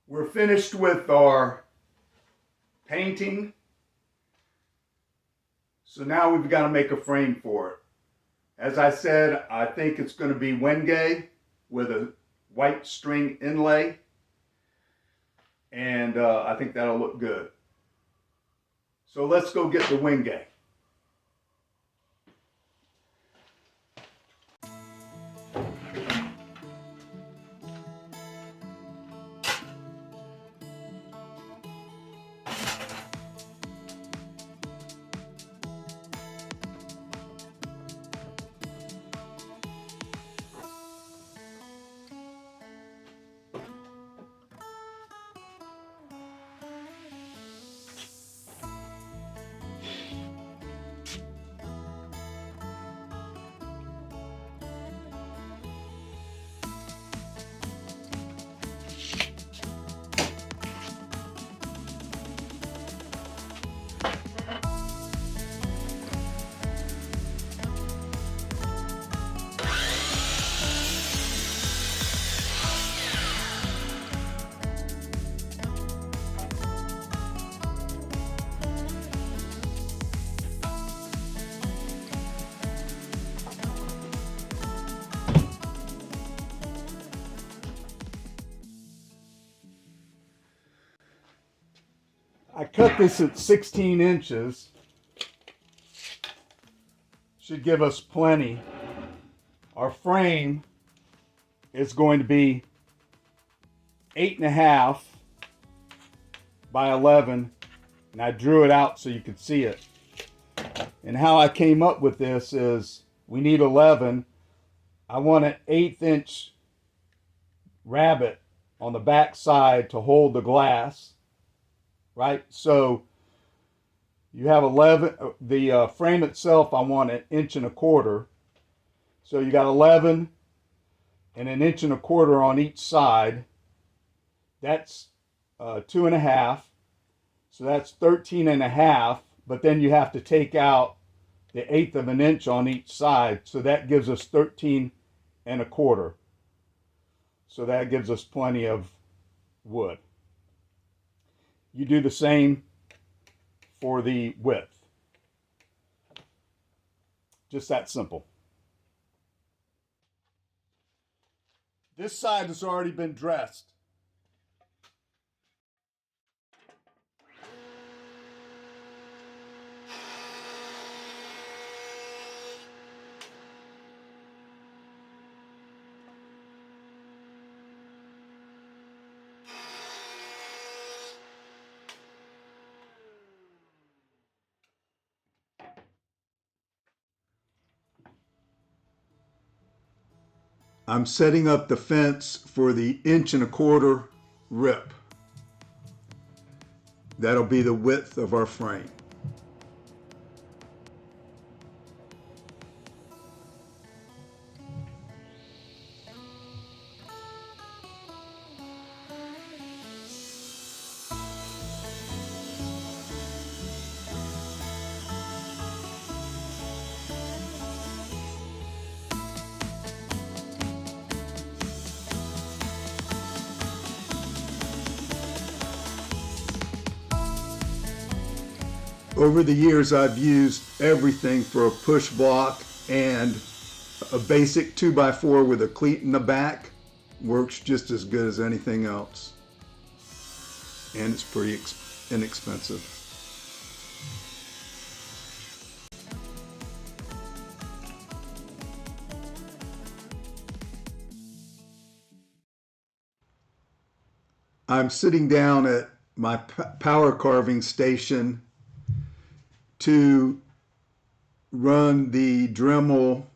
We're finished with our painting. So now we've got to make a frame for it. As I said, I think it's going to be Wenge with a white string inlay. And I think that'll look good. So let's go get the Wenge. I cut this at 16 inches. Should give us plenty. Our frame is going to be 8.5 by 11, and I drew it out so you could see it. And how I came up with this is we need 11. I want an 1/8 inch rabbet on the back side to hold the glass. Right, so you have 11. The frame itself, I want 1.25 inches. So you got 11 and 1.25 inches on each side. That's 2.5. So that's 13.5. But then you have to take out the 1/8 of an inch on each side. So that gives us 13.25. So that gives us plenty of wood. You do the same for the width. Just that simple. This side has already been dressed. I'm setting up the fence for the 1.25 inch rip. That'll be the width of our frame. Over the years, I've used everything for a push block, and a basic 2x4 with a cleat in the back works just as good as anything else. And it's pretty inexpensive. I'm sitting down at my power carving station to run the Dremel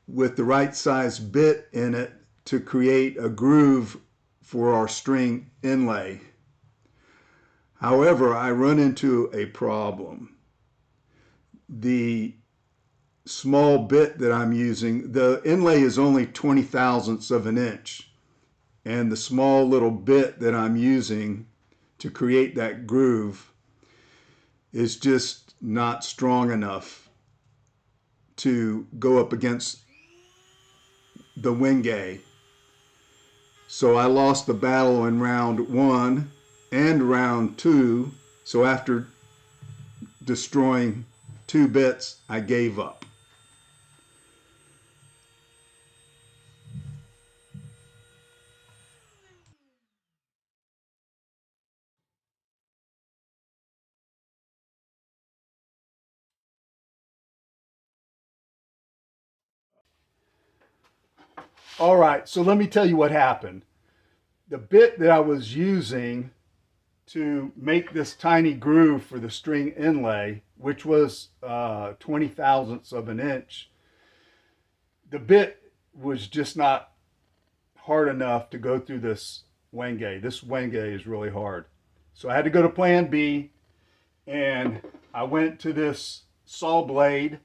with the right size bit in it to create a groove for our string inlay. However, I run into a problem. The small bit that I'm using, the inlay is only 20 thousandths of an inch, and the small little bit that I'm using to create that groove is just not strong enough to go up against the Wenge. So I lost the battle in round 1 and round 2. So after destroying 2 bits, I gave up. All right, so let me tell you what happened. The bit that I was using to make this tiny groove for the string inlay, which was 20 thousandths of an inch, the bit was just not hard enough to go through this Wenge. This Wenge is really hard. So I had to go to plan B, and I went to this saw blade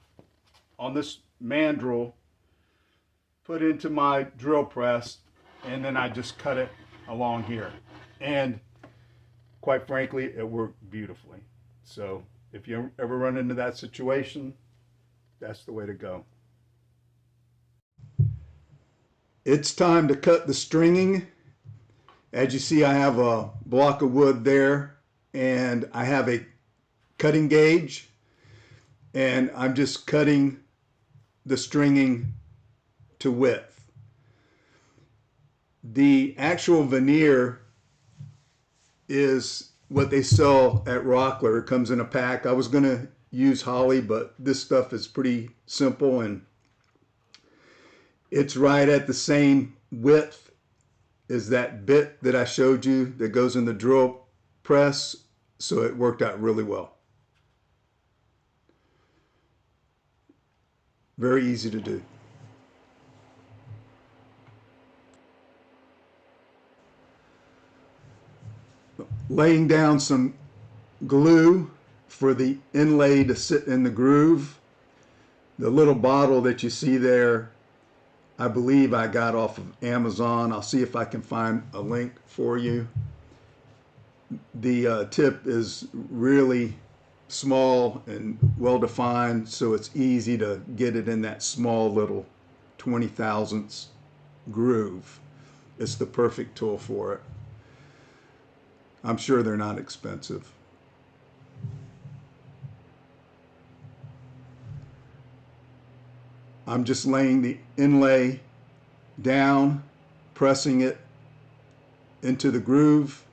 on this mandrel, put into my drill press, and then I just cut it along here. And quite frankly, it worked beautifully. So if you ever run into that situation, that's the way to go. It's time to cut the stringing. As you see, I have a block of wood there, and I have a cutting gauge, and I'm just cutting the stringing to width. The actual veneer is what they sell at Rockler. It comes in a pack. I was going to use holly, but this stuff is pretty simple, and it's right at the same width as that bit that I showed you that goes in the drill press, so it worked out really well. Very easy to do. Laying down some glue for the inlay to sit in the groove. The little bottle that you see there, I believe I got off of Amazon. I'll see if I can find a link for you. The tip is really small and well defined, so it's easy to get it in that small little 20 thousandths groove. It's the perfect tool for it. I'm sure they're not expensive. I'm just laying the inlay down, pressing it into the groove.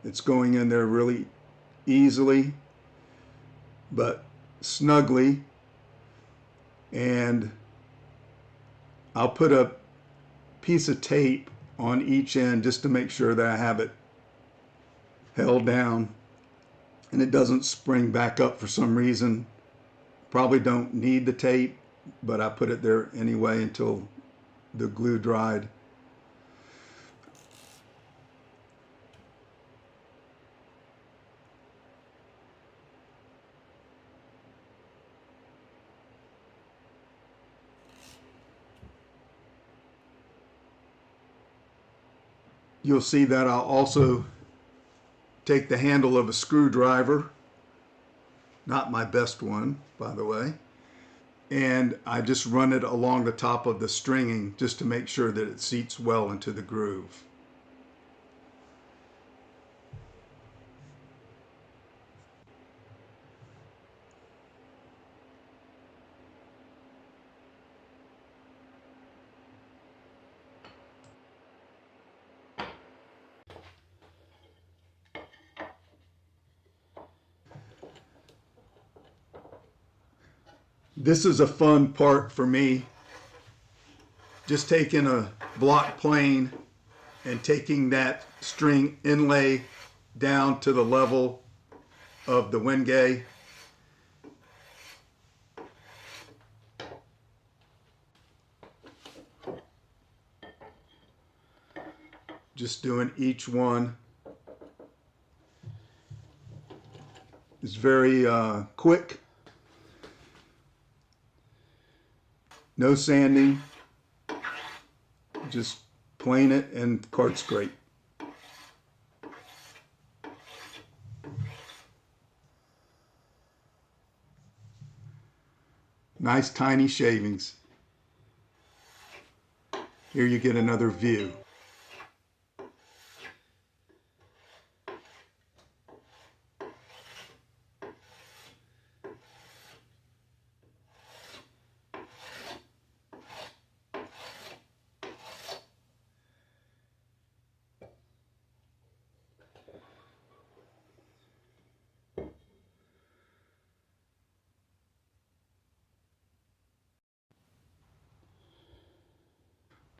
It's going in there really easily, but snugly. And I'll put a piece of tape on each end just to make sure that I have it held down and it doesn't spring back up for some reason. Probably don't need the tape, but I put it there anyway until the glue dried. You'll see that I'll also take the handle of a screwdriver, not my best one, by the way, and I just run it along the top of the stringing just to make sure that it seats well into the groove. This is a fun part for me, just taking a block plane and taking that string inlay down to the level of the Wenge. Just doing each one. It's very quick. No sanding. Just plane it and card scrape. Nice tiny shavings. Here you get another view.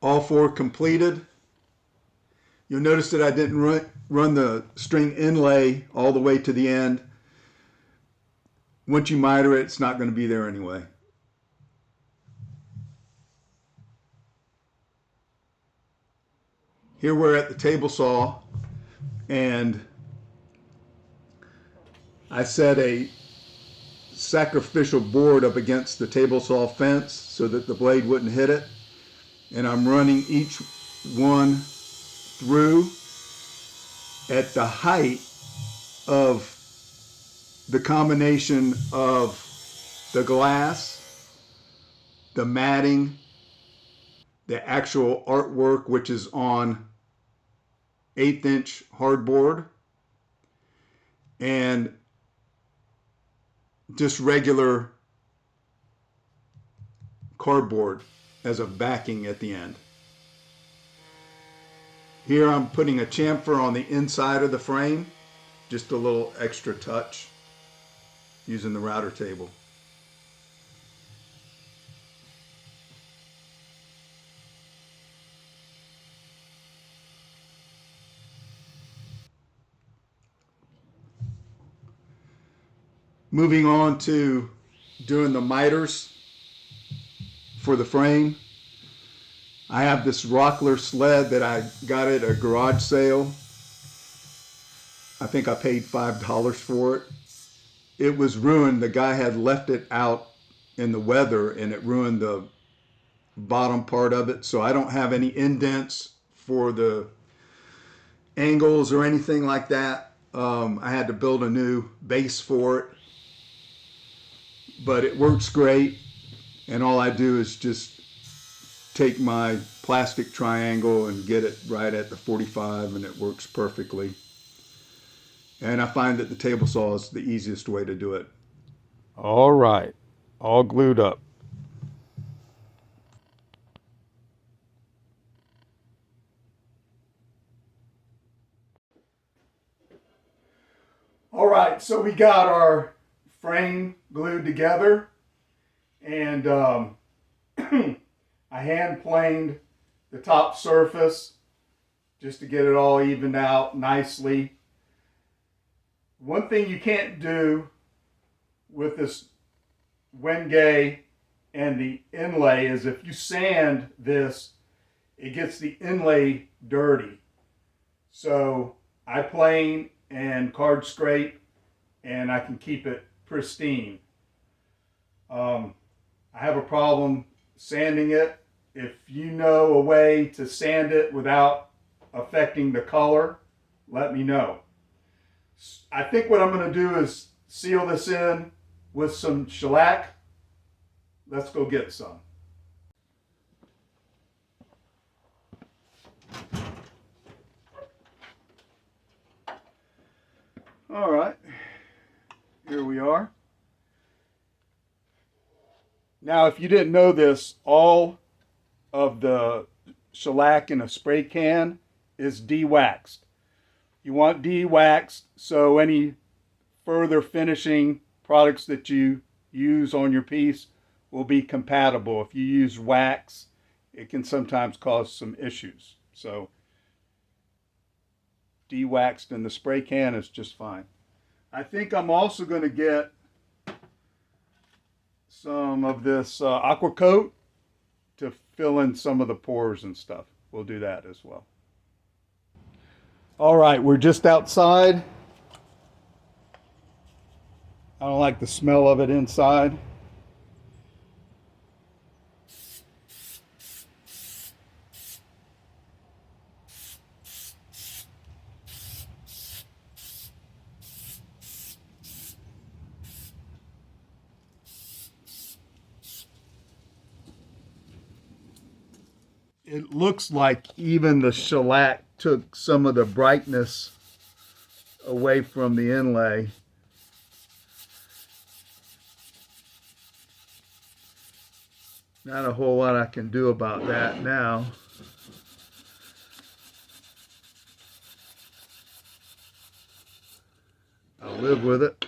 All four completed. You'll notice that I didn't run the string inlay all the way to the end. Once you miter it, it's not going to be there anyway. Here we're at the table saw, and I set a sacrificial board up against the table saw fence so that the blade wouldn't hit it. And I'm running each one through at the height of the combination of the glass, the matting, the actual artwork, which is on 1/8 inch hardboard, and just regular cardboard as a backing at the end. Here I'm putting a chamfer on the inside of the frame, just a little extra touch using the router table. Moving on to doing the miters for the frame. I have this Rockler sled that I got at a garage sale. I think I paid $5 for it. It was ruined. The guy had left it out in the weather and it ruined the bottom part of it. So I don't have any indents for the angles or anything like that. I had to build a new base for it. But it works great. And all I do is just take my plastic triangle and get it right at the 45, and it works perfectly. And I find that the table saw is the easiest way to do it. All right, all glued up. All right, so we got our frame glued together, and I hand planed the top surface just to get it all evened out nicely. One thing you can't do with this Wenge and the inlay is if you sand this, it gets the inlay dirty. So I plane and card scrape, and I can keep it pristine. I have a problem sanding it. If you know a way to sand it without affecting the color, let me know. I think what I'm going to do is seal this in with some shellac. Let's go get some. All right, here we are. Now, if you didn't know this, all of the shellac in a spray can is de-waxed. You want de-waxed so any further finishing products that you use on your piece will be compatible. If you use wax, it can sometimes cause some issues. So de-waxed in the spray can is just fine. I think I'm also going to get some of this aqua coat to fill in some of the pores and stuff. We'll do that as well. All right, we're just outside. I don't like the smell of it inside. it looks like even the shellac took some of the brightness away from the inlay. Not a whole lot I can do about that now. I'll live with it.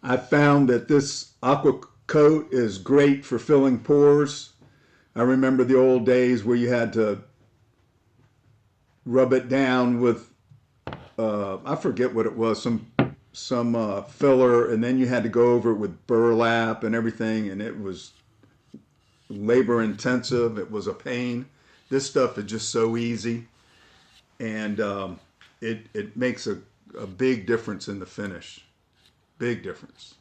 I found that this aqua coat is great for filling pores. I remember the old days where you had to rub it down with I forget what it was, some filler, and then you had to go over it with burlap and everything, and it was labor intensive. It was a pain. This stuff is just so easy, and it makes a big difference in the finish. Big difference.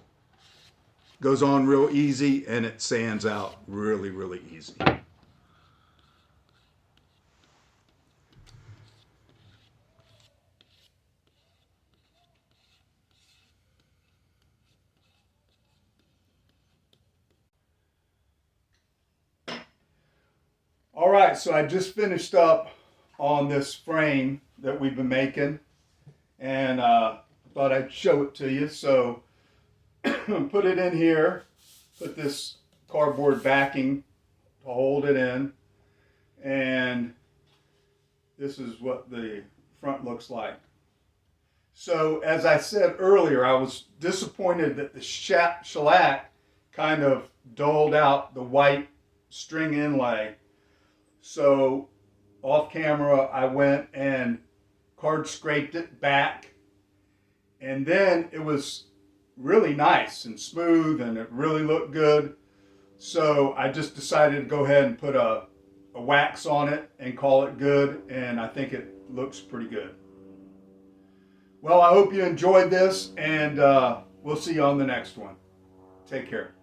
Goes on real easy, and it sands out really, really easy. All right, so I just finished up on this frame that we've been making, and thought I'd show it to you. So put it in here, put this cardboard backing to hold it in, and this is what the front looks like. So as I said earlier, I was disappointed that the shellac kind of dulled out the white string inlay. So off camera, I went and card scraped it back, and then it was really nice and smooth, and it really looked good. So I just decided to go ahead and put a wax on it and call it good, and I think it looks pretty good. Well, I hope you enjoyed this, and we'll see you on the next one. Take care.